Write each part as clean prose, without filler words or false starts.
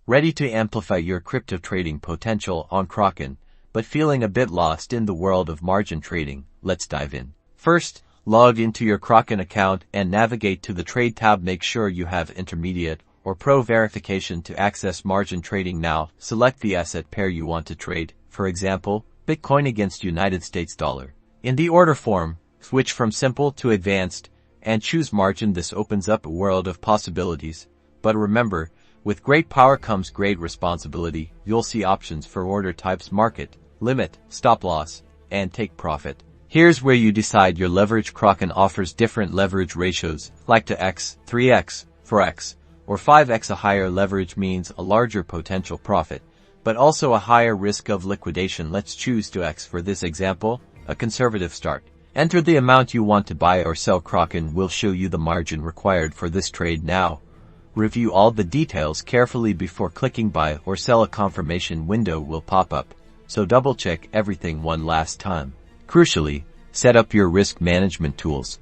Ready to amplify your crypto trading potential on Kraken, but feeling a bit lost in the world of margin trading? Let's dive in. First, log into your Kraken account and navigate to the Trade tab. Make sure you have Intermediate or Pro verification to access margin trading now. Select the asset pair you want to trade, for example, Bitcoin against United States dollar. In the order form, switch from simple to advanced and choose margin. This opens up a world of possibilities. But remember, with great power comes great responsibility. You'll see options for order types: market, limit, stop loss, and take profit. Here's where you decide your leverage. Kraken offers different leverage ratios, like 2x, 3x, 4x, or 5x. A higher leverage means a larger potential profit, but also a higher risk of liquidation. Let's choose 2x for this example, a conservative start. Enter the amount you want to buy or sell. Kraken will show you the margin required for this trade now. Review all the details carefully before clicking buy or sell. A confirmation window will pop up, so double-check everything one last time. Crucially, set up your risk management tools.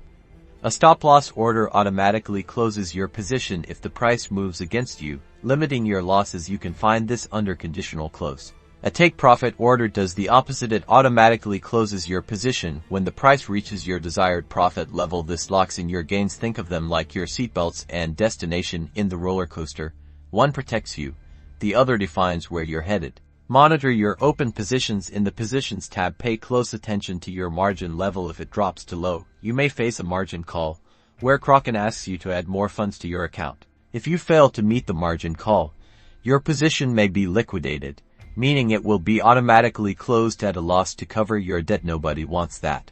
A stop-loss order automatically closes your position if the price moves against you, limiting your losses. You can find this under conditional close. A take-profit order does the opposite. It automatically closes your position when the price reaches your desired profit level. This locks in your gains. Think of them like your seatbelts and destination in the roller coaster. One protects you, the other defines where you're headed. Monitor your open positions in the Positions tab. Pay close attention to your margin level. If it drops to low, you may face a margin call, where Kraken asks you to add more funds to your account. If you fail to meet the margin call, your position may be liquidated, meaning it will be automatically closed at a loss to cover your debt. Nobody wants that.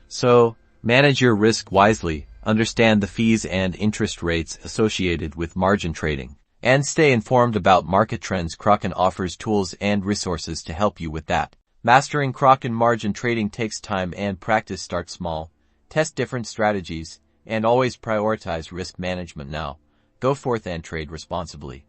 So, manage your risk wisely, understand the fees and interest rates associated with margin trading, and stay informed about market trends. Kraken offers tools and resources to help you with that. Mastering Kraken margin trading takes time and practice. Start small, test different strategies, and always prioritize risk management now. Go forth and trade responsibly.